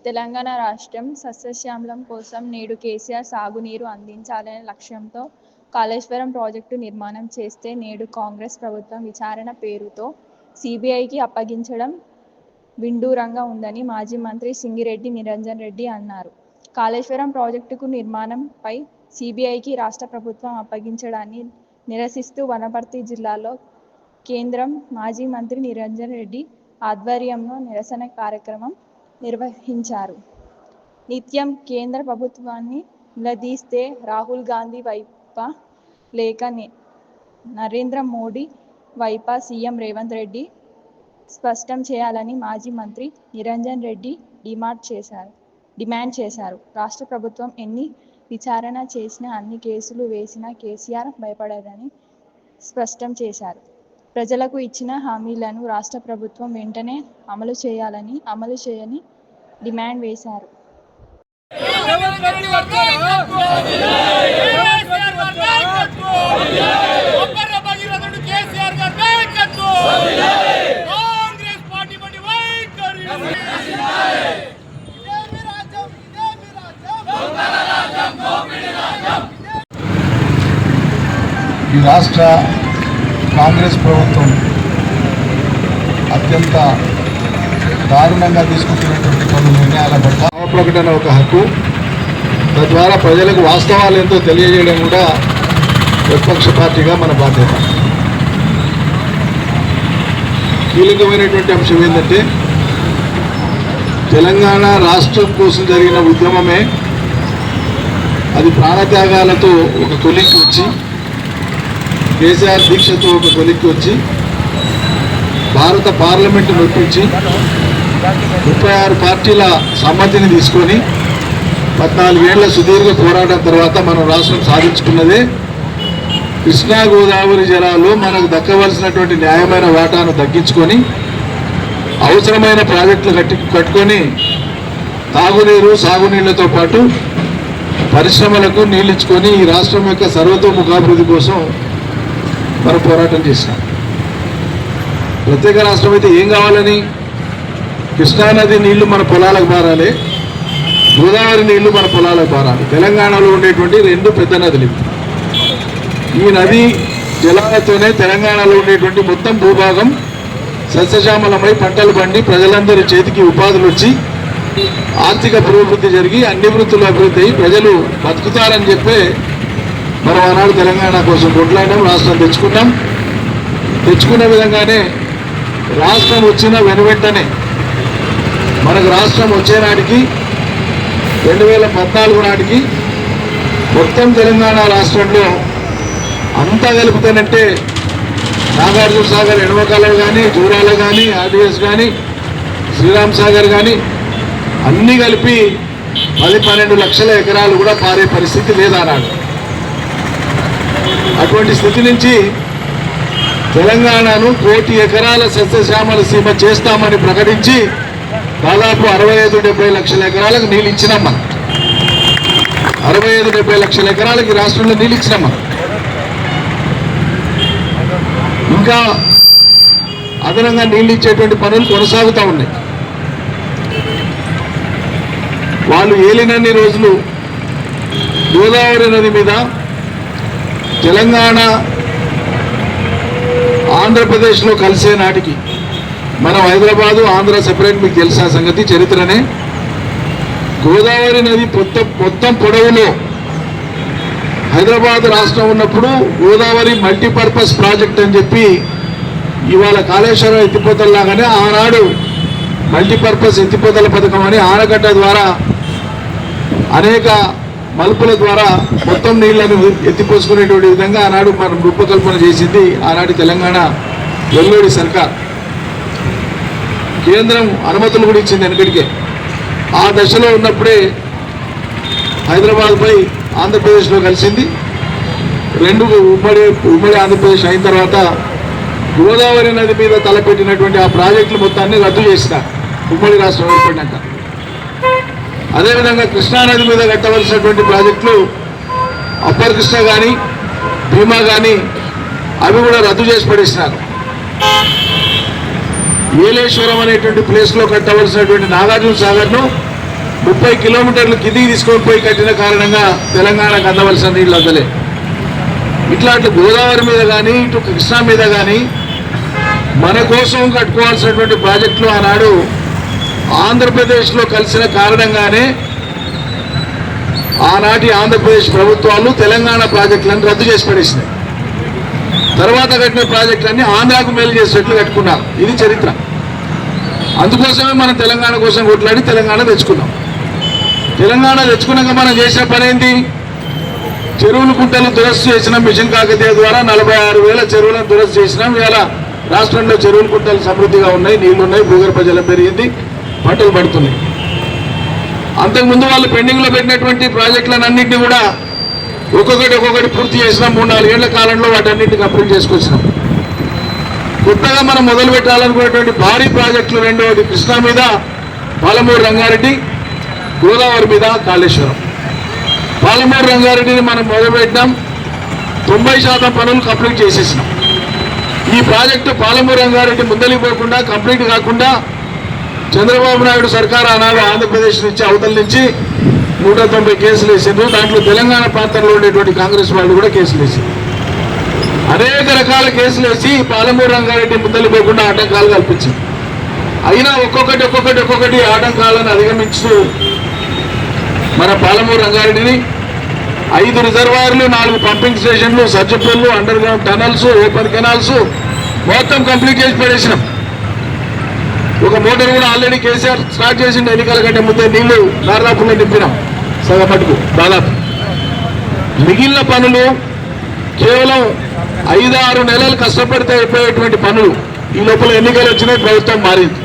తెలంగాణ రాష్ట్రం సస్యశ్యామలం కోసం నేడు కేసీఆర్ సాగునీరు అందించాలనే లక్ష్యంతో కాళేశ్వరం ప్రాజెక్టు నిర్మాణం చేస్తే నేడు కాంగ్రెస్ ప్రభుత్వం విచారణ పేరుతో సిబిఐకి అప్పగించడం విండూరంగా ఉందని మాజీ మంత్రి సింగిరెడ్డి నిరంజన్ రెడ్డి అన్నారు. కాళేశ్వరం ప్రాజెక్టుకు నిర్మాణంపై సిబిఐకి రాష్ట్ర ప్రభుత్వం అప్పగించడాన్ని నిరసిస్తూ వనపర్తి జిల్లాలో కేంద్రం మాజీ మంత్రి నిరంజన్ రెడ్డి ఆధ్వర్యంలో నిరసన కార్యక్రమం నిర్వహించారు. నిత్యం కేంద్ర ప్రభుత్వాన్ని నిలదీస్తే రాహుల్ గాంధీ వైపా లేక నరేంద్ర మోడీ వైపా సీఎం రేవంత్ రెడ్డి స్పష్టం చేయాలని మాజీ మంత్రి నిరంజన్ రెడ్డి డిమాండ్ చేశారు. రాష్ట్ర ప్రభుత్వం ఎన్ని విచారణ చేసినా, అన్ని కేసులు వేసినా కేసీఆర్ భయపడదని స్పష్టం చేశారు. ప్రజలకు ఇచ్చిన హామీలను రాష్ట్ర ప్రభుత్వం వెంటనే అమలు చేయని డిమాండ్ వేశారు. ఈ రాష్ట్ర కాంగ్రెస్ ప్రభుత్వం అత్యంత దారుణంగా తీసుకుంటున్నటువంటి కొన్ని నిర్ణయాల పట్ల ప్రకటన ఒక హక్కు, తద్వారా ప్రజలకు వాస్తవాలు ఎంతో తెలియజేయడం కూడా ప్రతిపక్ష పార్టీగా మన బాధ్యత. కీలకమైనటువంటి అంశం ఏంటంటే, తెలంగాణ రాష్ట్రం కోసం జరిగిన ఉద్యమమే అది ప్రాణత్యాగాలతో ఒక కొలిక్కి వచ్చి, కేసీఆర్ దీక్షతో ఒక కొలిక్కి వచ్చి, భారత పార్లమెంటు నొప్పించి 36 పార్టీల సమ్మతిని తీసుకొని 14 ఏళ్ల సుదీర్ఘ పోరాటం తర్వాత మనం రాష్ట్రం సాధించుకున్నదే కృష్ణా గోదావరి జలాలు మనకు దక్కవలసినటువంటి న్యాయమైన వాటాను దక్కించుకొని అవసరమైన ప్రాజెక్టులు కట్టుకొని తాగునీరు సాగునీళ్లతో పాటు పరిశ్రమలకు నీళ్ళించుకొని ఈ రాష్ట్రం యొక్క సర్వతోముఖాభివృద్ధి కోసం మనం పోరాటం చేసినాం. ప్రత్యేక రాష్ట్రం అయితే ఏం కావాలని? కృష్ణానది నీళ్లు మన పొలాలకు పారాలి, గోదావరి నీళ్లు మన పొలాలకు పారాలి. తెలంగాణలో ఉండేటువంటి 2 పెద్ద నదులు. ఈ నది జలాలతోనే తెలంగాణలో ఉండేటువంటి మొత్తం భూభాగం సస్యశ్యామలమై పంటలు పండి ప్రజలందరి చేతికి ఉపాధులు వచ్చి ఆర్థిక పురోభివృద్ధి జరిగి అన్ని వృత్తులు అభివృద్ధి అయ్యి ప్రజలు బతుకుతారని చెప్పే మనం ఆనాడు తెలంగాణ కోసం కొట్లాడడం, రాష్ట్రం తెచ్చుకున్న విధంగానే రాష్ట్రం వచ్చిన వెనువెంటనే మనకు రాష్ట్రం వచ్చే నాటికి 2014 నాటికి మొత్తం తెలంగాణ రాష్ట్రంలో అంతా కలుపుతానంటే నాగార్జున సాగర్ ఎడమకాలం కానీ, జూరాల కానీ, ఆర్డీఎస్ కానీ, శ్రీరామ్ సాగర్ కానీ అన్నీ కలిపి 10-12 లక్షల ఎకరాలు కూడా పారే పరిస్థితి లేదన్నాడు. అటువంటి స్థితి నుంచి తెలంగాణను 1 కోటి ఎకరాల సస్యశ్యామల సీమ చేస్తామని ప్రకటించి దాదాపు 65-70 లక్షల ఎకరాలకు నీళ్ళు ఇచ్చినాం. మనం 65-70 లక్షల ఎకరాలకి రాష్ట్రంలో నీళ్ళు ఇచ్చినాం. మనం ఇంకా అదనంగా నీళ్ళు ఇచ్చేటువంటి పనులు కొనసాగుతూ ఉన్నాయి. వాళ్ళు ఏలినన్ని రోజులు గోదావరి నది మీద తెలంగాణ ఆంధ్రప్రదేశ్లో కలిసే నాటికి మనం హైదరాబాదు ఆంధ్ర సెపరేట్, మీకు తెలిసిన సంగతి చరిత్రనే. గోదావరి నది మొత్తం పొడవులో హైదరాబాద్ రాష్ట్రం ఉన్నప్పుడు గోదావరి మల్టీపర్పస్ ప్రాజెక్ట్ అని చెప్పి ఇవాళ కాళేశ్వరం ఎత్తిపోతల్లాగానే ఆనాడు మల్టీపర్పస్ ఎత్తిపోతల పథకం అని ఆనకట్ట ద్వారా అనేక మలుపుల ద్వారా మొత్తం నీళ్లను ఎత్తిపోసుకునేటువంటి విధంగా ఆనాడు మనం రూపకల్పన చేసింది ఆనాటి తెలంగాణ వెల్లోడి సర్కార్. కేంద్రం అనుమతులు కూడా ఇచ్చింది వెనకడికే. ఆ దశలో ఉన్నప్పుడే హైదరాబాద్పై ఆంధ్రప్రదేశ్లో కలిసింది. 2 ఉమ్మడి ఆంధ్రప్రదేశ్ అయిన తర్వాత గోదావరి నది మీద తలపెట్టినటువంటి ఆ ప్రాజెక్టులు మొత్తాన్ని రద్దు చేసినారు ఉమ్మడి రాష్ట్రం ఏర్పడినాక. అదేవిధంగా కృష్ణానది మీద కట్టవలసినటువంటి ప్రాజెక్టులు అప్పర్ కృష్ణ కానీ, భీమా కానీ అవి కూడా రద్దు చేసి పడేసినారు. ఏలేశ్వరం అనేటువంటి ప్లేస్లో కట్టవలసినటువంటి నాగార్జున సాగర్ను 30 కిలోమీటర్లు కిందికి తీసుకొని పోయి కట్టిన కారణంగా తెలంగాణకు అందవలసిన నీళ్ళు అందలే. ఇట్లాంటి గోదావరి మీద కానీ ఇటు కృష్ణా మీద కానీ మన కోసం కట్టుకోవాల్సినటువంటి ప్రాజెక్టులు ఆనాడు ఆంధ్రప్రదేశ్లో కలిసిన కారణంగానే ఆనాటి ఆంధ్రప్రదేశ్ ప్రభుత్వాలు తెలంగాణ ప్రాజెక్టులను రద్దు చేసి పడేసినాయి. తర్వాత కట్టిన ప్రాజెక్టులన్నీ ఆంధ్రాకు మేలు చేసేట్లు కట్టుకున్నారు. ఇది చరిత్ర. అందుకోసమే మనం తెలంగాణ కోసం కొట్లాడి తెలంగాణ తెచ్చుకున్నాం. తెలంగాణ తెచ్చుకున్నాక మనం చేసిన పని ఏంటి? చెరువులు కుంటలు దురస్తు చేసినాం. మిషన్ కాకతీయ ద్వారా 46,000 చెరువులను దురస్తు చేసినాం. ఇవాళ రాష్ట్రంలో చెరువులు కుంటలు సమృద్ధిగా ఉన్నాయి, నీళ్లు ఉన్నాయి, భూగర్భ జలం పెరిగింది, పంటలు పడుతున్నాయి. అంతకుముందు వాళ్ళు పెండింగ్లో పెట్టినటువంటి ప్రాజెక్టులన్నింటినీ కూడా ఒక్కొక్కటి పూర్తి చేసినాం. 3-4 ఏళ్ల కాలంలో వాటన్నింటినీ కంప్లీట్ చేసుకొచ్చినాం. కొత్తగా మనం మొదలు పెట్టాలనుకునేటువంటి భారీ ప్రాజెక్టులు రెండు, ఒకటి కృష్ణా మీద పాలమూరు రంగారెడ్డి, గోదావరి మీద కాళేశ్వరం. పాలమూరు రంగారెడ్డిని మనం మొదలుపెట్టినాం. 90% పనులు కంప్లీట్ చేసేసినాం. ఈ ప్రాజెక్టు పాలమూరు రంగారెడ్డి ముందలికి పోకుండా కంప్లీట్ కాకుండా చంద్రబాబు నాయుడు సర్కార్ ఆనాడు ఆంధ్రప్రదేశ్ నుంచి అవతల నుంచి 190 కేసులు వేసిండ్రు. దాంట్లో తెలంగాణ ప్రాంతంలో ఉండేటువంటి కాంగ్రెస్ వాళ్ళు కూడా కేసులు వేసింది. అనేక రకాల కేసులు వేసి పాలమూరు రంగారెడ్డి ముందలి పోకుండా ఆటంకాలు కల్పించింది. అయినా ఒక్కొక్కటి ఆటంకాలను అధిగమించుతూ మన పాలమూరు రంగారెడ్డిని 5 రిజర్వాయర్లు, 4 పంపింగ్ స్టేషన్లు, సజ్జపల్లు, underground tunnels, open canals మొత్తం కంప్లీట్ చేసి పడేసినాం. ఒక మోటార్ కూడా ఆల్రెడీ కేసీఆర్ స్టార్ట్ చేసిండు. ఎన్నికల కంటే ముందే నీళ్లు నారాపుల్లో నింపినాం సగం మటుకు దాదాపు. మిగిలిన పనులు కేవలం 5-6 నెలలు కష్టపడితే అయిపోయేటువంటి పనులు. ఈ లోపల ఎన్నికలు వచ్చినాయి, ప్రభుత్వం మారింది.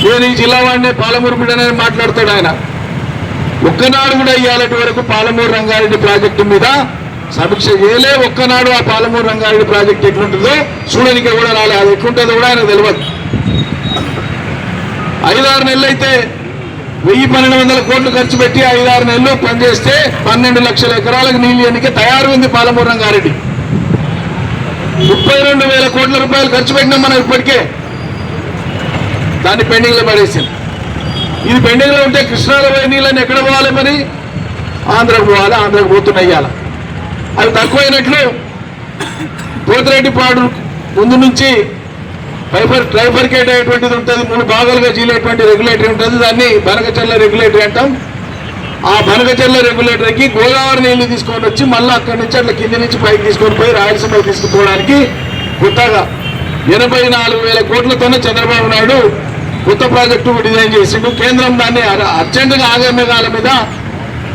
నేను ఈ జిల్లా వాడిని పాలమూరు బిడ్డనే మాట్లాడతాడు ఆయన. ఒక్కనాడు కూడా ఇయ్యాలటి వరకు పాలమూరు రంగారెడ్డి ప్రాజెక్టు మీద సమీక్ష చేయలే. ఒక్కనాడు ఆ పాలమూరు రంగారెడ్డి ప్రాజెక్టు ఎట్లుంటుందో చూడడానికి కూడా రాలే. అది ఎట్లుంటుందో కూడా ఆయన తెలియదు. 5-6 నెలలు అయితే 1,000-1,200 కోట్లు ఖర్చు పెట్టి 5-6 నెలలు పనిచేస్తే 12 లక్షల ఎకరాలకు నీళ్ళు ఎన్నిక తయారు ఉంది పాలమూరు రంగారెడ్డి. 32,000 కోట్ల రూపాయలు ఖర్చు పెట్టినాం మనం ఇప్పటికే. దాన్ని పెండింగ్లో పడేసింది. ఇది పెండింగ్లో ఉంటే కృష్ణాలో పోయే నీళ్ళని ఎక్కడ పోవాలి? మరి ఆంధ్రకు పోవాలి. ఆంధ్రకు పోతున్నాయి. ఇవాళ అవి తక్కువైనట్లు పోతిరెడ్డిపాడు ముందు నుంచి ట్రైఫర్కేట్ అయ్యేటువంటిది ఉంటుంది, 3 భాగాలుగా చీలేటువంటి రెగ్యులేటరీ ఉంటుంది. దాన్ని బనకచెర్ల రెగ్యులేటరీ అంటాం. ఆ బనకచెర్ల రెగ్యులేటరీకి గోదావరి నీళ్లు తీసుకొని వచ్చి మళ్ళీ అక్కడి నుంచి అట్లా కింది నుంచి పైకి తీసుకొని పోయి రాయలసీమకి తీసుకుపోవడానికి కొత్తగా 84,000 కోట్లతోనే చంద్రబాబు నాయుడు కొత్త ప్రాజెక్టు డిజైన్ చేసిండు. కేంద్రం దాన్ని అర్జెంటుగా ఆగమేఘాల మీద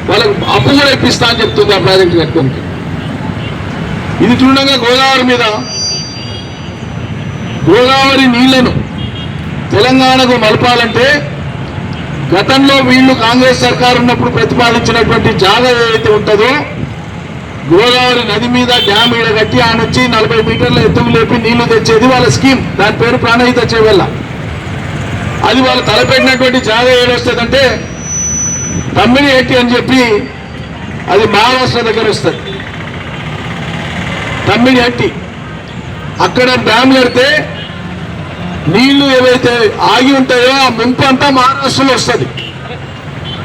వాళ్ళకు అప్పు కూడా ఇప్పిస్తా అని చెప్తుంది ఆ ప్రాజెక్టు కట్టుకోనికి. ఇది చూడంగా గోదావరి నీళ్లను తెలంగాణకు మలపాలంటే గతంలో వీళ్ళు కాంగ్రెస్ సర్కారు ఉన్నప్పుడు ప్రతిపాదించినటువంటి జాగా ఏదైతే ఉంటుందో గోదావరి నది మీద డ్యామ్ ఈడ కట్టి ఆ నుంచి 40 మీటర్ల ఎత్తుకు లేపి నీళ్లు తెచ్చేది వాళ్ళ స్కీమ్. దాని పేరు ప్రాణహిత చేవెళ్ళ. అది వాళ్ళు తలపెట్టినటువంటి జాగా ఏడొస్తుందంటే తమ్మిడిహట్టి అని చెప్పి, అది మహారాష్ట్ర దగ్గర వస్తుంది. తమ్మిడిహట్టి అక్కడ డ్యామ్ కడితే నీళ్లు ఏవైతే ఆగి ఉంటాయో ఆ ముంపు అంతా మహారాష్ట్రలో వస్తుంది.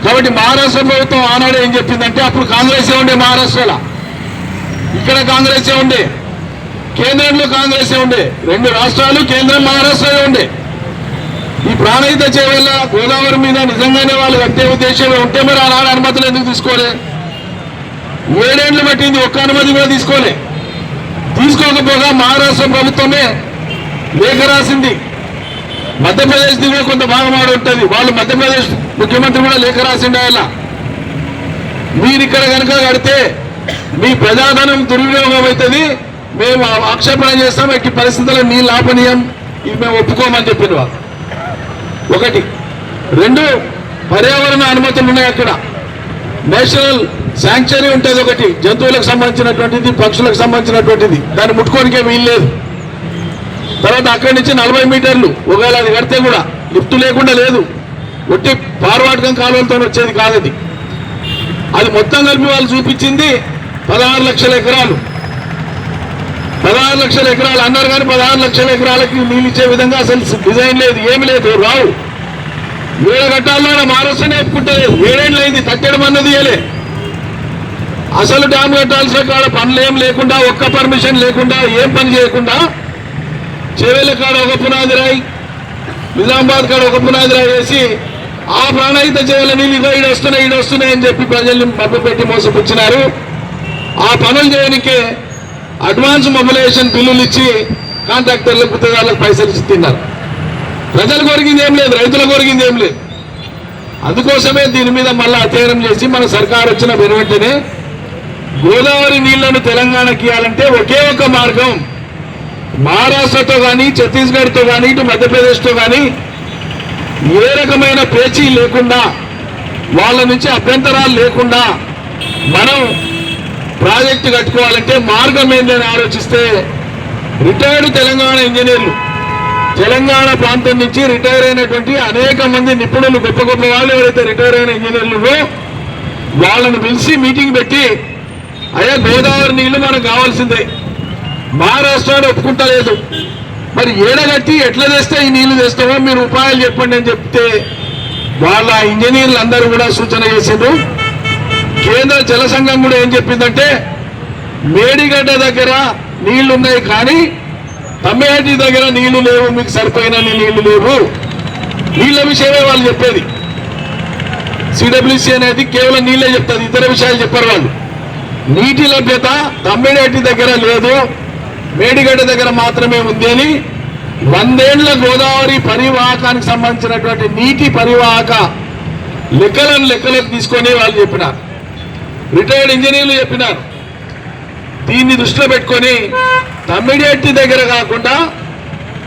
కాబట్టి మహారాష్ట్ర ప్రభుత్వం ఆనాడు ఏం చెప్పిందంటే, అప్పుడు కాంగ్రెసే ఉండే మహారాష్ట్రలో, ఇక్కడ కాంగ్రెసే ఉండే, కేంద్రంలో కాంగ్రెసే ఉండే. 2 రాష్ట్రాలు కేంద్రం మహారాష్ట్రలో ఉండే. ఈ ప్రాణహిత చేవల్ల గోదావరి మీద నిజంగానే వాళ్ళు కట్టే ఉద్దేశంలో ఉంటే మరి ఆనాడు అనుమతులు ఎందుకు తీసుకోలే? 7 ఏళ్లు పట్టింది, ఒక్క అనుమతి కూడా తీసుకోలే. తీసుకోకపోగా మహారాష్ట్ర ప్రభుత్వమే లేఖ రాసింది. మధ్యప్రదేశ్ దిగువ కొంత భాగం ఆడ ఉంటుంది. వాళ్ళు మధ్యప్రదేశ్ ముఖ్యమంత్రి కూడా లేఖ రాసిండు. ఆయన మీరు ఇక్కడ కనుక కడితే మీ ప్రజాధనం దుర్వినియోగం అవుతుంది, మేము ఆక్షేపణ చేస్తాం, ఎట్టి పరిస్థితుల్లో నీళ్ళు ఆపనీయం, ఇది మేము ఒప్పుకోమని చెప్పిన వాళ్ళు. 1. 2 పర్యావరణ అనుమతులు ఉన్నాయి. అక్కడ నేషనల్ శాంక్చురీ ఉంటుంది ఒకటి, జంతువులకు సంబంధించినటువంటిది, పక్షులకు సంబంధించినటువంటిది. దాన్ని ముట్టుకోనికే వీల్లేదు. తర్వాత అక్కడి నుంచి 40 మీటర్లు, ఒకవేళ అది కడితే కూడా లిఫ్ట్ లేకుండా లేదు, ఒట్టి పార్వాటకం కాలువలతో వచ్చేది కాదది. అది మొత్తం కలిపి వాళ్ళు చూపించింది 16 లక్షల ఎకరాలు. 16 లక్షల ఎకరాలు అన్నారు కానీ 16 లక్షల ఎకరాలకి నీళ్ళు ఇచ్చే విధంగా అసలు డిజైన్ లేదు, ఏమి లేదు, రావు. ఏడు ఘట్టాల్లో మహారాష్ట్రనే ఒప్పుకుంటలేదు. 7 ఏళ్ళు అయింది, తట్టెడు మన్నది ఇయ్యలే. అసలు డ్యామ్ కట్టాల్సిన కాడ పనులు ఏం లేకుండా, ఒక్క పర్మిషన్ లేకుండా, ఏం పని చేయకుండా చెవేళ్ళ కాడ ఒక పునాది రాయి, నిజామాబాద్ కాడ ఒక పునాది రాయి వేసి ఆ ప్రాణహిత చెవేళ్ళ నీళ్ళు ఇగో ఈడొస్తున్నాయి అని చెప్పి ప్రజల్ని మభ్య పెట్టి మోసపుచ్చినారు. ఆ పనులు చేయడానికే అడ్వాన్స్ మొబిలైజేషన్ బిల్లులు ఇచ్చి కాంట్రాక్టర్లకు గుత్తదారులకు పైసలు ఇచ్చి తిన్నారు. ప్రజలు కొరిగింది ఏం లేదు, రైతులు కొరిగింది ఏం లేదు. అందుకోసమే దీని మీద మళ్ళీ అధ్యయనం చేసి మన సర్కారు వచ్చిన వెనువెంటనే గోదావరి నీళ్లను తెలంగాణకి ఇవ్వాలంటే ఒకే ఒక మార్గం, మహారాష్ట్రతో కానీ ఛత్తీస్గఢ్తో కానీ ఇటు మధ్యప్రదేశ్తో కానీ ఏ రకమైన పేచీ లేకుండా, వాళ్ళ నుంచి అభ్యంతరాలు లేకుండా మనం ప్రాజెక్టు కట్టుకోవాలంటే మార్గం ఏందని ఆలోచిస్తే రిటైర్డ్ తెలంగాణ ఇంజనీర్లు, తెలంగాణ ప్రాంతం నుంచి రిటైర్ అయినటువంటి అనేక మంది నిపుణులు, గొప్ప గొప్ప వాళ్ళు ఎవరైతే రిటైర్ అయిన ఇంజనీర్లు వాళ్ళను పిలిచి మీటింగ్ పెట్టి, అయ్యా గోదావరి నీళ్లు మనకు కావాల్సిందే, మహారాష్ట్ర ఒప్పుకుంటలేదు, మరి ఏడగట్టి ఎట్లా తెస్తే ఈ నీళ్లు తెస్తామో మీరు ఉపాయాలు చెప్పండి అని చెప్తే వాళ్ళ ఇంజనీర్లు అందరూ కూడా సూచన చేసిండ్రు. కేంద్ర జల సంఘం కూడా ఏం చెప్పిందంటే మేడిగడ్డ దగ్గర నీళ్లున్నాయి కానీ తమ్మేటి దగ్గర నీళ్లు లేవు, మీకు సరిపోయిన నీళ్లు లేవు. నీళ్ల విషయమే వాళ్ళు చెప్పేది. సిడబ్ల్యూసీ అనేది కేవలం నీళ్లే చెప్తుంది, ఇతర విషయాలు చెప్పారు వాళ్ళు. నీటి లభ్యత తమ్మిడేటి దగ్గర లేదు, మేడిగడ్డ దగ్గర మాత్రమే ఉంది అని 100 ఏళ్ల గోదావరి పరివాహకానికి సంబంధించినటువంటి నీటి పరివాహక లెక్కలకు తీసుకొని వాళ్ళు చెప్పినారు. రిటైర్డ్ ఇంజనీర్లు చెప్పినారు. దీన్ని దృష్టిలో పెట్టుకొని తమ్మిడేటి దగ్గర కాకుండా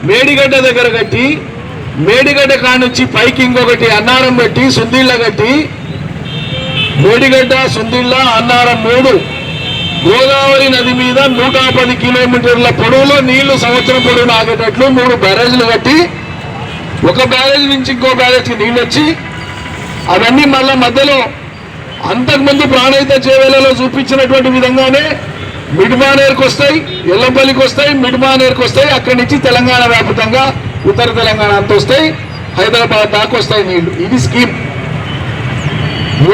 మేడిగడ్డ దగ్గర కట్టి, మేడిగడ్డ కానుంచి పైకి ఇంకొకటి అన్నారం కట్టి, సుందిళ్ళ కట్టి, మేడిగడ్డ సుందిళ్ళ అన్నారం 3 గోదావరి నది మీద 110 కిలోమీటర్ల పొడవులో నీళ్లు సంవత్సరం పొడవులు ఆగేటట్లు 3 బ్యారేజ్లు కట్టి, ఒక బ్యారేజ్ నుంచి ఇంకో బ్యారేజ్కి నీళ్ళు వచ్చి అవన్నీ మళ్ళా మధ్యలో అంతకుముందు ప్రాణహిత చేవేళ్లలో చూపించినటువంటి విధంగానే మిడ్మానేర్కి వస్తాయి, ఎల్లంపల్లికి వస్తాయి, మిడ్మానేర్కి వస్తాయి, అక్కడి నుంచి తెలంగాణ వ్యాప్తంగా ఉత్తర తెలంగాణ అంత వస్తాయి, హైదరాబాద్ దాకా వస్తాయి నీళ్లు. ఇది స్కీమ్.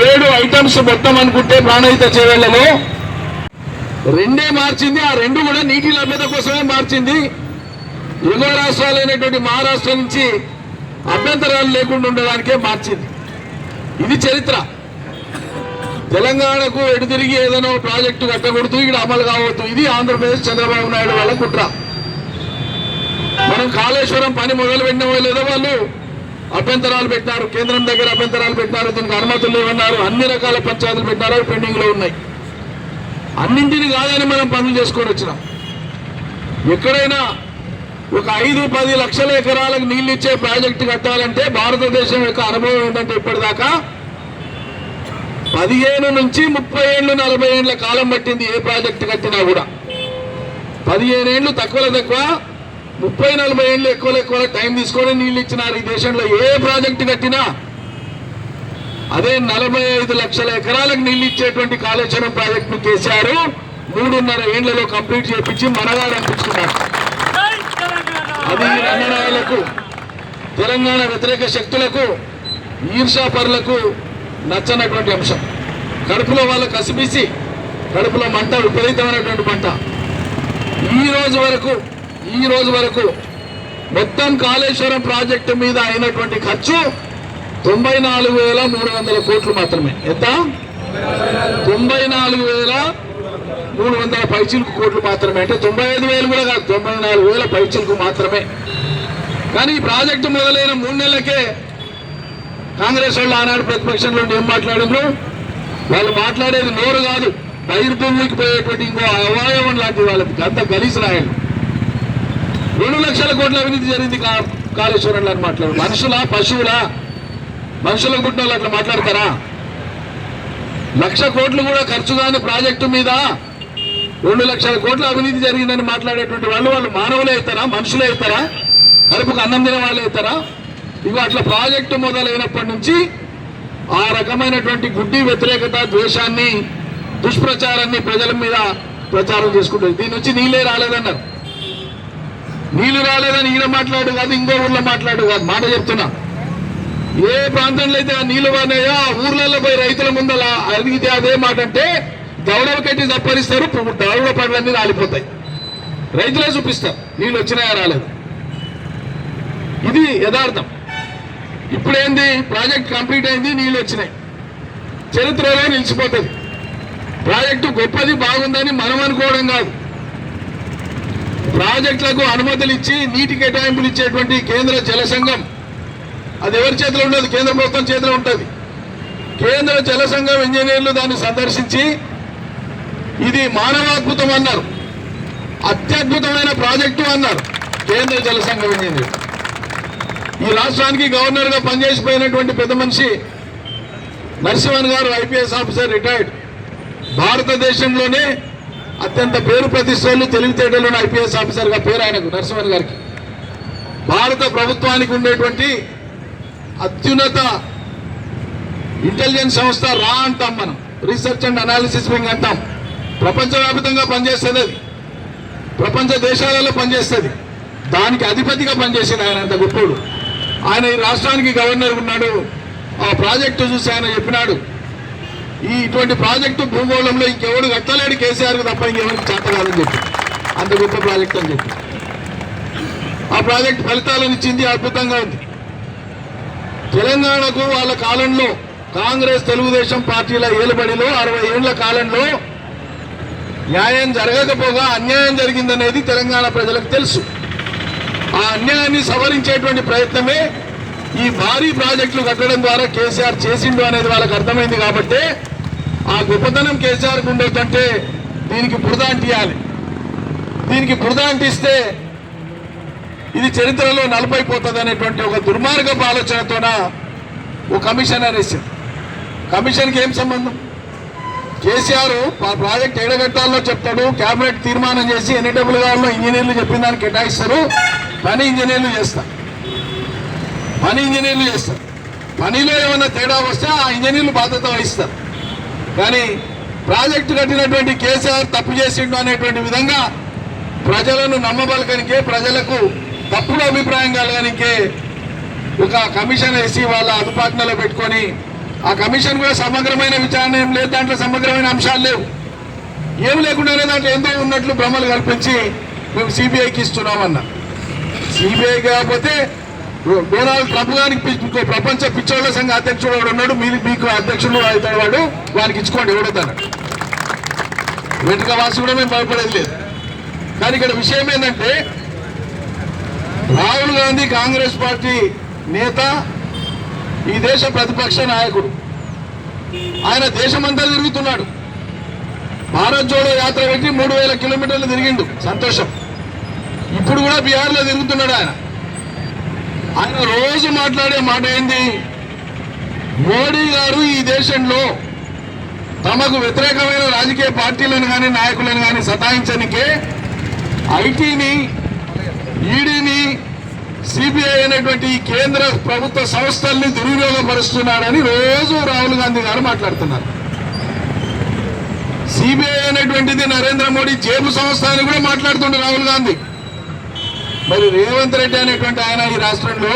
7 ఐటమ్స్ మొత్తం అనుకుంటే ప్రాణహిత చేవేళ్లలో 2 మార్చింది. ఆ 2 కూడా నీటి లభ్యత కోసమే మార్చింది. ఎగువ రాష్ట్రాలైనటువంటి మహారాష్ట్ర నుంచి అభ్యంతరాలు లేకుండా ఉండడానికే మార్చింది. ఇది చరిత్ర. తెలంగాణకు ఎటు తిరిగి ఏదైనా ప్రాజెక్టు కట్టకూడదు, ఇక్కడ అమలు కావద్దు. ఇది ఆంధ్రప్రదేశ్ చంద్రబాబు నాయుడు వాళ్ళ కుట్ర. మనం కాళేశ్వరం పని మొదలు పెట్టిన లేదో వాళ్ళు అభ్యంతరాలు పెట్టినారు, కేంద్రం దగ్గర అభ్యంతరాలు పెట్టినారు, దీనికి అనుమతులు లేవన్నారు, అన్ని రకాల పంచాయతీలు పెట్టినారు, పెండింగ్ లో ఉన్నాయి. అన్నింటినీ కాదని మనం పనులు చేసుకొని వచ్చినాం. ఎక్కడైనా ఒక 5-10 లక్షల ఎకరాలకు నీళ్ళు ఇచ్చే ప్రాజెక్టు కట్టాలంటే భారతదేశం యొక్క అనుభవం ఏంటంటే ఇప్పటిదాకా 15 నుంచి 30 ఏళ్ళు 40 ఏళ్ల కాలం పట్టింది. ఏ ప్రాజెక్టు కట్టినా కూడా 15 ఏళ్ళు తక్కువలో తక్కువ, 30-40 ఏళ్ళు ఎక్కువ టైం తీసుకొని నీళ్ళు ఇచ్చినారు. ఈ దేశంలో ఏ ప్రాజెక్టు కట్టినా అదే 45 లక్షల ఎకరాలకు నీళ్ళు ఇచ్చేటువంటి కాళేశ్వరం ప్రాజెక్టును కేసీఆర్ 3.5 ఏళ్లలో కంప్లీట్ చేయించి మనగాడు అనిపించుకున్నారు. అది రంగనాయలకు, తెలంగాణ వ్యతిరేక శక్తులకు, ఈర్షాపరులకు నచ్చనటువంటి అంశం. కడుపులో వాళ్ళకు కసిపిసి, కడుపులో మంట, విపరీతమైనటువంటి మంట. ఈ రోజు వరకు మొత్తం కాళేశ్వరం ప్రాజెక్టు మీద అయినటువంటి ఖర్చు 94,300 కోట్లు మాత్రమే. ఎంత? 94,300 పైచిలకు కోట్లు మాత్రమే. అంటే 95,000 కూడా కాదు, 94,000 పైచిలకు మాత్రమే. కానీ ఈ ప్రాజెక్టు మొదలైన 3 నెలలకే కాంగ్రెస్ వాళ్ళు ఆనాడు ప్రతిపక్షంలో ఏం మాట్లాడారు? వాళ్ళు మాట్లాడేది నోరు కాదు, బహిర్భూమికి పోయేటువంటి ఇంకో అవయవం లాంటి వాళ్ళకి అంత గలీసు రాయలు. 2 లక్షల కోట్ల అవినీతి జరిగింది కాళేశ్వరంలో అని మాట్లాడు. మనుషులా, పశువులా? మనుషులకు పుట్టిన వాళ్ళు అట్లా మాట్లాడతారా? 1,00,000 కోట్లు కూడా ఖర్చు కాని ప్రాజెక్టు మీద 2 లక్షల కోట్ల అవినీతి జరిగిందని మాట్లాడేటువంటి వాళ్ళు మానవులే అవుతారా? మనుషులే అవుతారా? కడుపుకు అన్నం తినే వాళ్ళే అవుతారా? ఇవి అట్లా ప్రాజెక్టు మొదలైనప్పటి నుంచి ఆ రకమైనటువంటి గుడ్డి వ్యతిరేకత, ద్వేషాన్ని, దుష్ప్రచారాన్ని ప్రజల మీద ప్రచారం చేసుకుంటుంది. దీని నుంచి నీళ్ళే రాలేదన్నారు. నీళ్లు రాలేదని ఈయన మాట్లాడు కాదు, ఇంకో ఊర్లో మాట్లాడు కాదు, మాట చెప్తున్నా. ఏ ప్రాంతంలో అయితే ఆ నీళ్లు పడినాయో ఆ ఊర్లలో పోయి రైతుల ముందల అడిగితే అదే మాట అంటే దౌడవ కట్టి తప్పరిస్తారు, దౌడ పండ్లన్నీ రాలిపోతాయి. రైతులే చూపిస్తారు నీళ్ళు వచ్చినాయా రాలేదు. ఇది యథార్థం. ఇప్పుడేంది, ప్రాజెక్ట్ కంప్లీట్ అయింది, నీళ్ళు వచ్చినాయి, చరిత్రలో నిలిచిపోతుంది. ప్రాజెక్టు గొప్పది బాగుందని మనం అనుకోవడం కాదు. ప్రాజెక్టులకు అనుమతులు ఇచ్చి నీటి కేటాయింపులు ఇచ్చేటువంటి కేంద్ర జల సంఘం, అది ఎవరి చేతిలో ఉండదు, కేంద్ర ప్రభుత్వం చేతిలో ఉంటుంది. కేంద్ర జల సంఘం ఇంజనీర్లు దాన్ని సందర్శించి ఇది మానవాద్భుతం అన్నారు, అత్యద్భుతమైన ప్రాజెక్టు అన్నారు కేంద్ర జల సంఘం ఇంజనీర్. ఈ రాష్ట్రానికి గవర్నర్గా పనిచేసిపోయినటువంటి పెద్ద మనిషి నరసింహన్ గారు, ఐపీఎస్ ఆఫీసర్, రిటైర్డ్, భారతదేశంలోనే అత్యంత పేరు ప్రతిష్టలు తెలివితేటలు ఐపీఎస్ ఆఫీసర్గా పేరు ఆయనకు, నరసింహన్ గారికి. భారత ప్రభుత్వానికి ఉండేటువంటి అత్యున్నత ఇంటెలిజెన్స్ సంస్థ రా అంటాం మనం, రీసెర్చ్ అండ్ అనాలిసిస్ వింగ్ అంటాం. ప్రపంచవ్యాప్తంగా పనిచేస్తుంది, అది ప్రపంచ దేశాలలో పనిచేస్తుంది. దానికి అధిపతిగా పనిచేసింది ఆయన, అంత గొప్పడు ఆయన. ఈ రాష్ట్రానికి గవర్నర్ ఉన్నాడు. ఆ ప్రాజెక్టు చూసి ఆయన చెప్పినాడు, ఇటువంటి ప్రాజెక్టు భూగోళంలో ఇంకెవడు కట్టలేడు కేసీఆర్కి తప్ప ఇంకెవరికి చేత కాదని చెప్పి, అంత గొప్ప ప్రాజెక్ట్ అని చెప్పి. ఆ ప్రాజెక్ట్ ఫలితాలను ఇచ్చింది, అద్భుతంగా ఉంది. తెలంగాణకు వాళ్ళ కాలంలో కాంగ్రెస్ తెలుగుదేశం పార్టీల ఏలుబడిలో 60 ఏళ్ల కాలంలో న్యాయం జరగకపోగా అన్యాయం జరిగిందనేది తెలంగాణ ప్రజలకు తెలుసు. ఆ అన్యాయాన్ని సవరించేటువంటి ప్రయత్నమే ఈ భారీ ప్రాజెక్టులు కట్టడం ద్వారా కేసీఆర్ చేసిండు అనేది వాళ్ళకి అర్థమైంది. కాబట్టి ఆ గొప్పతనం కేసీఆర్కి ఉండేదంటే దీనికి బురద అంటియాలి. దీనికి బురద అంటిస్తే ఇది చరిత్రలో నలుపైపోతుంది అనేటువంటి ఒక దుర్మార్గపు ఆలోచనతోన ఓ కమిషన్ అనేసింది. కమిషన్కి ఏం సంబంధం? కేసీఆర్ ప్రాజెక్ట్ ఎడగట్టాలో చెప్తాడు, క్యాబినెట్ తీర్మానం చేసి ఎన్ని డబ్బులు కావాలో ఇంజనీర్లు చెప్పిన దానికి కేటాయిస్తారు, పని ఇంజనీర్లు చేస్తారు. పనిలో ఏమైనా తేడా వస్తే ఆ ఇంజనీర్లు బాధ్యత వహిస్తారు. కానీ ప్రాజెక్టు కట్టినటువంటి కేసీఆర్ తప్పు చేసిండు అనేటువంటి విధంగా ప్రజలను నమ్మబలకనికే, ప్రజలకు తప్పుడు అభిప్రాయం కలగనికే ఒక కమిషన్ వేసి వాళ్ళ అదుపాజ్ఞలో పెట్టుకొని, ఆ కమిషన్ కూడా సమగ్రమైన విచారణ ఏం లేదు, దాంట్లో సమగ్రమైన అంశాలు లేవు, ఏమి లేకుండానే దాంట్లో ఎంతో ఉన్నట్లు భ్రమలు కల్పించి మేము సిబిఐకి ఇస్తున్నామన్నా. సిబిఐ కాకపోతే డొనాల్డ్ ట్రంప్ గారికి ఇంకో ప్రపంచ పిచ్చోళ్ల సంఘ అధ్యక్షుడు వాడు ఉన్నాడు, మీకు అధ్యక్షుడు అవుతాడు వాడు, వారికి ఇచ్చుకోండి ఎవడతాడు. వెంటక వాసి కూడా మేము భయపడేది లేదు. కానీ ఇక్కడ విషయం ఏంటంటే, రాహుల్ గాంధీ కాంగ్రెస్ పార్టీ నేత, ఈ దేశ ప్రతిపక్ష నాయకుడు, ఆయన దేశమంతా తిరుగుతున్నాడు. భారత్ జోడో యాత్ర పెట్టి 3000 కిలోమీటర్లు తిరిగిండు, సంతోషం. ఇప్పుడు కూడా బీహార్లో తిరుగుతున్నాడు ఆయన. ఆయన రోజు మాట్లాడే మాట ఏంది? మోడీ గారు ఈ దేశంలో తమకు వ్యతిరేకమైన రాజకీయ పార్టీలను కానీ నాయకులను కానీ సతాయించనికే ఐటీని, ఈడీని, సిబిఐ అనేటువంటి ఈ కేంద్ర ప్రభుత్వ సంస్థల్ని దుర్వినియోగపరుస్తున్నాడని రోజు రాహుల్ గాంధీ గారు మాట్లాడుతున్నారు. సిబిఐ అనేటువంటిది నరేంద్ర మోడీ జేబు సంస్థ అని కూడా మాట్లాడుతుండే రాహుల్ గాంధీ. మరి రేవంత్ రెడ్డి అనేటువంటి ఆయన ఈ రాష్ట్రంలో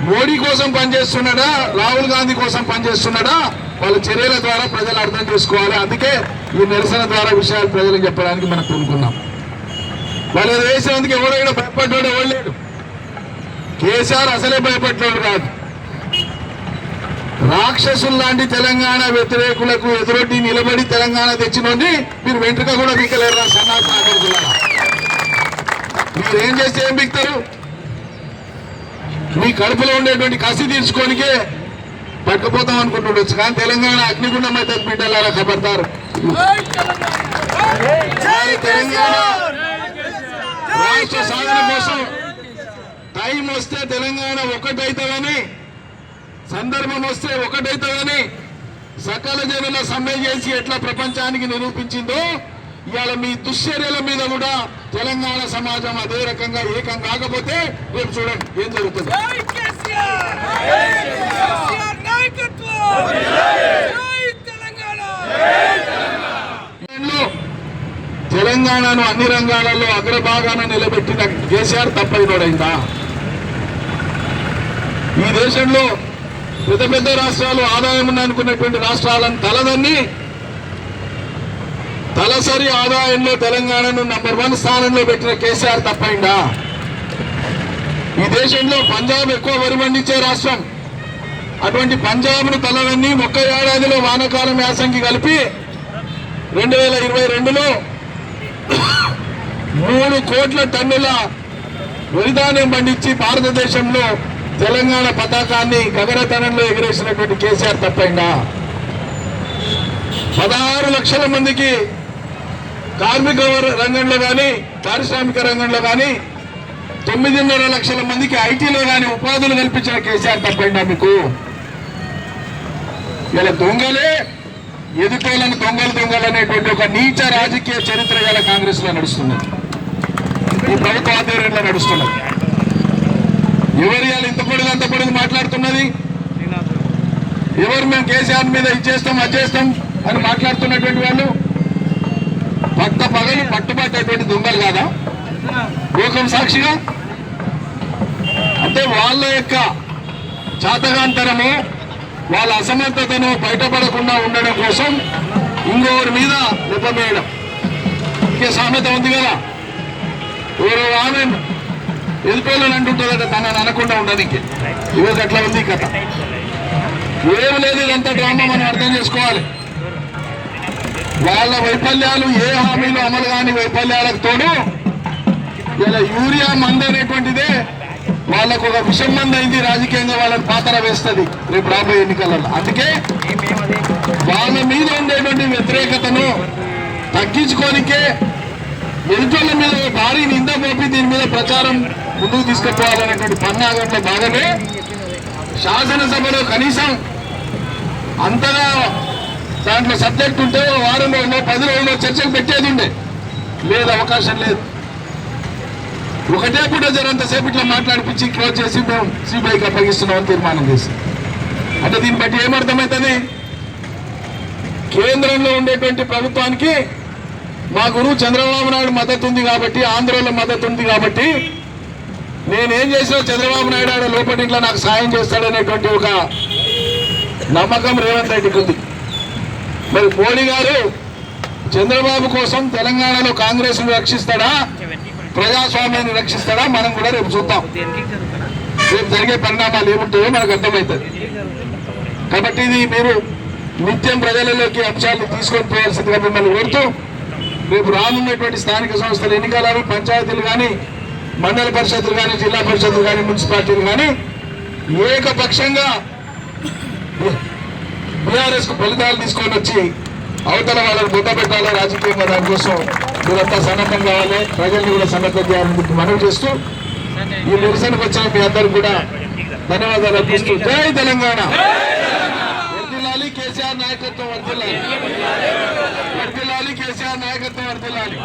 మోడీ కోసం పనిచేస్తున్నాడా, రాహుల్ గాంధీ కోసం పనిచేస్తున్నాడా? వాళ్ళ చర్యల ద్వారా ప్రజలు అర్థం చేసుకోవాలి. అందుకే ఈ నిరసన ద్వారా విషయాలు ప్రజలకు చెప్పడానికి మనం కోరుకున్నాం. వాళ్ళు వేసినందుకు ఎవరైనా భయపడ్డాడు ఎవరు లేడు. కేసీఆర్ అసలే భయపడ్డాడు కాదు. రాక్షసులు లాంటి తెలంగాణ వ్యతిరేకులకు ఎదురొడ్డి నిలబడి తెలంగాణ తెచ్చినోండి మీరు వెంట్రుక కూడా బీకలేరు. సన్నాసాగరులారా, మీరు ఏం చేస్తే ఏం బిక్తారు? మీ కడుపులో ఉండేటువంటి కసి తీర్చుకోనికే పట్టుకుపోతాం అనుకుంటుండొచ్చు, కానీ తెలంగాణ అగ్నిగుండం అయితే బిడ్డలారా ఖబర్దారు. తెలంగాణ రాష్ట్ర సాధన కోసం టైం వస్తే తెలంగాణ ఒకటైతుందని, సందర్భం వస్తే ఒకటైతుందని సకల జనుల సమ్మె చేసి ఎట్లా ప్రపంచానికి నిరూపించిందో, ఇవాళ మీ దుశ్చర్యల మీద కూడా తెలంగాణ సమాజం అదే రకంగా ఏకం కాకపోతే రేపు చూడండి ఏం జరుగుతుంది. తెలంగాణను అన్ని రంగాలలో అగ్రభాగాన నిలబెట్టిన కేసీఆర్ తప్పైనోడైందా? ఈ దేశంలో పెద్ద పెద్ద రాష్ట్రాలు ఆదాయం ఉందనుకున్నటువంటి రాష్ట్రాలను తలదన్ని తలసరి ఆదాయంలో తెలంగాణను నంబర్ 1 స్థానంలో పెట్టిన కేసీఆర్ తప్పైందా? ఈ దేశంలో పంజాబ్ ఎక్కువ వరి పండించే రాష్ట్రం. అటువంటి పంజాబ్ను తలదన్ని ఒక్క ఏడాదిలో వానాకాలం యాసంగి కలిపి 2022లో 3 కోట్ల టన్నుల వరిధాన్యం పండించి భారతదేశంలో తెలంగాణ పతాకాన్ని గగనతనంలో ఎగిరేసినటువంటి కేసీఆర్ తప్పైందా? 16 లక్షల మందికి కార్మిక రంగంలో కానీ పారిశ్రామిక రంగంలో కానీ 9.5 లక్షల మందికి ఐటీలో కానీ ఉపాధులు కల్పించిన కేసీఆర్ తప్పైందా మీకు? ఇలా దొంగలే ఎదుటోళ్ళని దొంగలు అనేటువంటి ఒక నీచ రాజకీయ చరిత్ర గల కాంగ్రెస్ లో నడుస్తున్నది, ఈ ప్రభుత్వ ఆధ్వర్యంలో నడుస్తున్నది. ఎవరు ఇవాళ ఇంత పొడుగు మాట్లాడుతున్నది? ఎవరు మేము కేసీఆర్ మీద ఇచ్చేస్తాం అచ్చేస్తాం అని మాట్లాడుతున్నటువంటి వాళ్ళు పట్ట పగలు పట్టుబట్టేటువంటి దొంగలు కాదా? లోకం సాక్షిగా. అంటే వాళ్ళ యొక్క చాతగాంతరము, వాళ్ళ అసమర్థతను బయటపడకుండా ఉండడం కోసం ఇంకొకరి మీద నిపమేయడం. ఇంకే సామెత ఉంది కదా, ఎవరో ఆమె ఎదుటోళ్ళని అంటుంటుందట తనని అనకుండా ఉండడానికి. ఈరోజు అట్లా ఉంది కథ. ఏమి లేదు, ఇదంతా డ్రామా మనం అర్థం చేసుకోవాలి. వాళ్ళ వైఫల్యాలు, ఏ హామీలు అమలు కాని వైఫల్యాలకు తోడు ఇలా యూరియా మందు అనేటువంటిదే వాళ్ళకు ఒక విషం మంది అయింది. రాజకీయంగా వాళ్ళని పాతర వేస్తుంది రేపు రాబోయే ఎన్నికలలో. అందుకే వాళ్ళ మీద ఉండేటువంటి వ్యతిరేకతను తగ్గించుకోనికే ఎదుటోళ్ళ మీద భారీ నింద మోపి దీని మీద ప్రచారం ముందుకు తీసుకుపోవాలనేటువంటి పన్నాగంలో భాగమే శాసనసభలో కనీసం అంతగా దాంట్లో సబ్జెక్ట్ ఉంటే వారం రోజుల్లో 10 రోజుల్లో చర్చలు పెట్టేది ఉండే. లేదు, అవకాశం లేదు. ఒకటే పూట జరంతసేపు ఇట్లా మాట్లాడిపించి క్లోజ్ చేసి మేము సిబిఐకి అప్పగిస్తున్నామని తీర్మానం చేసి. అంటే దీన్ని బట్టి ఏమర్థమవుతుంది? కేంద్రంలో ఉండేటువంటి ప్రభుత్వానికి మా గురువు చంద్రబాబు నాయుడు మద్దతు ఉంది కాబట్టి, ఆంధ్రలో మద్దతు ఉంది కాబట్టి నేనేం చేసినా చంద్రబాబు నాయుడు ఆడ లోపటి ఇంట్లో నాకు సాయం చేస్తాడనేటువంటి ఒక నమ్మకం రేవంత్ రెడ్డికి ఉంది. మరి మోడీ గారు చంద్రబాబు కోసం తెలంగాణలో కాంగ్రెస్ ను రక్షిస్తాడా, ప్రజాస్వామ్యాన్ని రక్షిస్తాడా, మనం కూడా రేపు చూద్దాం. రేపు జరిగే పరిణామాలు ఏముంటాయో మనకు అర్థమవుతుంది. కాబట్టి ఇది మీరు నిత్యం ప్రజలలోకి అంశాలు తీసుకొని పోవాల్సిందిగా మిమ్మల్ని కోరుతూ, రేపు రానున్నటువంటి స్థానిక సంస్థల ఎన్నికలు, పంచాయతీలు కానీ, మండల పరిషత్తులు కానీ, జిల్లా పరిషత్తులు కానీ, మున్సిపాలిటీలు కానీ ఏకపక్షంగా బీఆర్ఎస్ కు ఫలితాలు తీసుకొని వచ్చి అవతల వాళ్ళని బొట్ట పెట్టాలి రాజకీయంగా. దానికోసం మీరంతా సన్నద్ధం కావాలి, ప్రజల్ని కూడా సన్నద్ధం చేయాలని మనవి చేస్తూ ఈ నిరసనకు వచ్చిన మీ అందరూ కూడా ధన్యవాదాలు అర్పిస్తూ జై తెలంగాణ. వర్ధిల్లాలి కేసీఆర్ నాయకత్వం, వర్ధిల్లాలి కేసీఆర్ నాయకత్వం, వర్ధిల్లాలి.